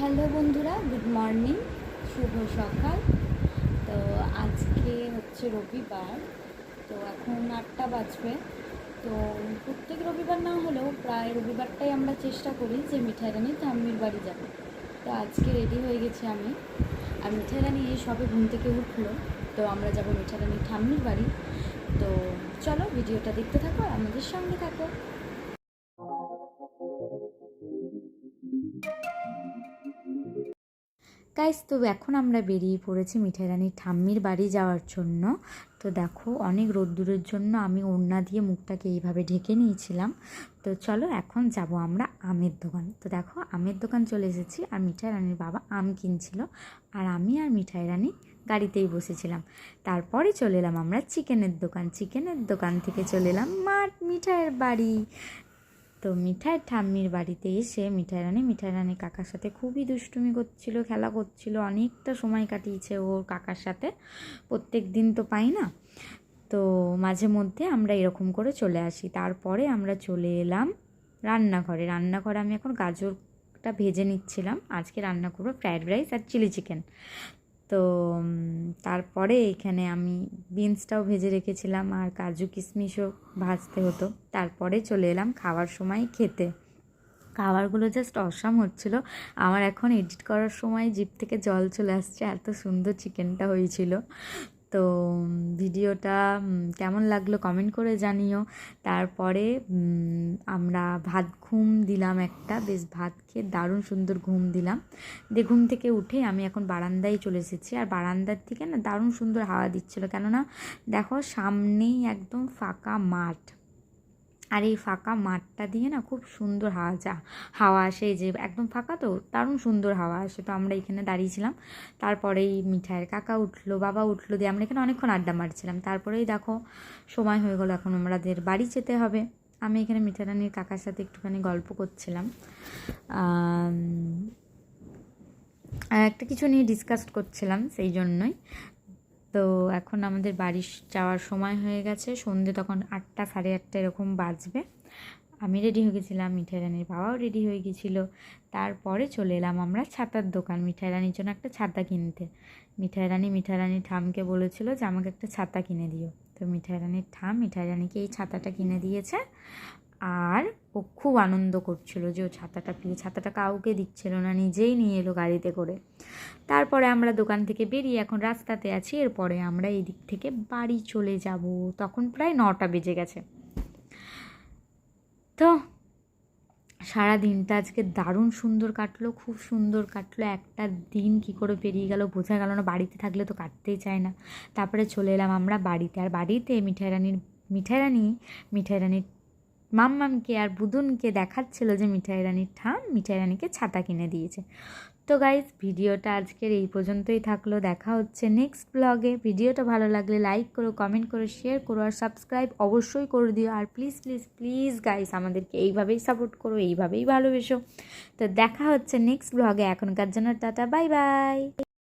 Hello বন্ধুরা, good morning, শুভ সকাল। তো আজকে হচ্ছে রবিবার, তো এখন 8টা বাজবে। তো প্রত্যেক রবিবার না হলেও প্রায় রবিবারটাই আমরা চেষ্টা করি যে মিঠাই রানী ঠাম্মির বাড়ি যাব। তো আজকে রেডি হয়ে গেছি আমি, আর মিঠাই রানী এই সবে ঘুম থেকে উঠলো। তো আমরা যাব মিঠাই রানী ঠাম্মির বাড়ি। তো চলো ভিডিওটা দেখতে থাকো, আমাদের সঙ্গে থাকো। গাইস, তো এখন আমরা বেরিয়ে পড়েছি মিঠাই রানীর ঠাম্মির বাড়ি যাওয়ার জন্য। তো দেখো, অনেক রোদ্দুরের জন্য আমি ওড়না দিয়ে মুখটাকে এইভাবে ঢেকে নিয়েছিলাম। তো চলো এখন যাব আমরা আমের দোকান। তো দেখো, আমের দোকান চলে এসেছি, আর মিঠাই রানীর বাবা আম কিনছিল, আর আমি আর মিঠাই রানী গাড়িতেই বসেছিলাম। তারপরে চলে এলাম আমরা চিকেনের দোকান থেকে চলে এলাম মিঠাইয়ের বাড়ি। তো মিঠাই ঠাম্মির বাড়িতে এসে মিঠাই রানী কাকার সাথে খুবই দুষ্টুমি করছিল, খেলা করছিল, অনেকটা সময় কাটিয়েছে ওর কাকার সাথে। প্রত্যেক দিন তো পাই না, তো মাঝে মধ্যে আমরা এরকম করে চলে আসি। তারপরে আমরা চলে এলাম রান্নাঘরে আমি এখন গাজরটা ভেজে নিচ্ছিলাম। আজকে রান্না করবো ফ্রায়েড রাইস আর চিলি চিকেন। তো তারপরে এখানে আমি বিনসটাও ভেজে রেখেছিলাম, আর কাজু কিশমিশও ভাজতে হতো। তারপরে চলে এলাম খাওয়ার সময় খেতে। খাবারগুলো জাস্ট অসাম হচ্ছিল। আমার এখন এডিট করার সময় জিভ থেকে জল চলে আসছে, এত সুন্দর চিকেনটা হয়েছিল। তো ভিডিওটা কেমন লাগলো কমেন্ট করে জানিও। তারপরে আমরা ঘুম দিলাম একটা, বেশ ভাত খেয়ে দারুণ সুন্দর ঘুম দিলাম। দিয়ে ঘুম থেকে উঠে আমি এখন বারান্দায় চলে এসেছি, আর বারান্দার থেকে না দারুণ সুন্দর হাওয়া দিচ্ছিলো। কেননা দেখো, সামনেই একদম ফাঁকা মাঠ, আর এই ফাঁকা মাঠটা দিয়ে না খুব সুন্দর হাওয়া আসে। এই যে একদম ফাঁকা, তো দারুণ সুন্দর হাওয়া আসে। তো আমরা এখানে দাঁড়িয়েছিলাম। তারপরেই মিঠাইয়ের কাকা উঠলো, বাবা উঠলো, দিয়ে আমরা এখানে অনেকক্ষণ আড্ডা মারছিলাম। তারপরেই দেখো সময় হয়ে গেলো, এখন আমাদের বাড়ি যেতে হবে। আমি এখানে মিঠাই রানীর কাকার সাথে একটুখানি গল্প করছিলাম, একটা কিছু নিয়ে ডিসকাস করছিলাম, সেই জন্যই। তো এখন আমাদের বাড়ি যাওয়ার সময় হয়ে গেছে, সন্ধে তখন 8টা, 8:30 এরকম বাজবে। আমি রেডি হয়ে গেছিলাম, মিঠাই রানীর বাবাও রেডি হয়ে গেছিলো। তারপরে চলে এলাম আমরা ছাতার দোকান, মিঠাই রানীর জন্য একটা ছাতা কিনতে। মিঠাই রানী ঠামকে বলেছিল যে আমাকে একটা ছাতা কিনে দিও। তো মিঠাই রানীকে এই ছাতাটা কিনে দিয়েছে, আর ও খুব আনন্দ করছিল যে ও ছাতাটা পেয়ে। ছাতাটা কাউকে দিচ্ছিল না, নিজেই নিয়ে এলো গাড়িতে করে। তারপরে আমরা দোকান থেকে বেরিয়ে এখন রাস্তাতে আছি। এরপরে আমরা এই দিক থেকে বাড়ি চলে যাব। তখন প্রায় 9টা বেজে গেছে। তো সারা দিনটা আজকে দারুণ সুন্দর কাটলো, খুব সুন্দর কাটলো। একটা দিন কি করে পেরিয়ে গেল বোঝা গেল না, বাড়িতে থাকলে তো কাটতেই চায় না। তারপরে চলে এলাম আমরা বাড়িতে, আর বাড়িতে মিঠাই রানীর মাম্মামকে আর বুদুনকে দেখাচ্ছিল যে মিঠাই রানীকে ছাতা কিনে দিয়েছে। তো গাইজ, ভিডিওটা আজকের এই পর্যন্তই থাকলো। দেখা হচ্ছে নেক্সট ব্লগে। ভিডিওটা ভালো লাগলে লাইক করো, কমেন্ট করো, শেয়ার করো, আর সাবস্ক্রাইব অবশ্যই করে দিও। আর প্লিজ প্লিজ প্লিজ গাইজ, আমাদেরকে এইভাবেই সাপোর্ট করো, এইভাবেই ভালোবেসো। তো দেখা হচ্ছে নেক্সট ব্লগে। এখনকার জন্য টাটা, বাই বাই।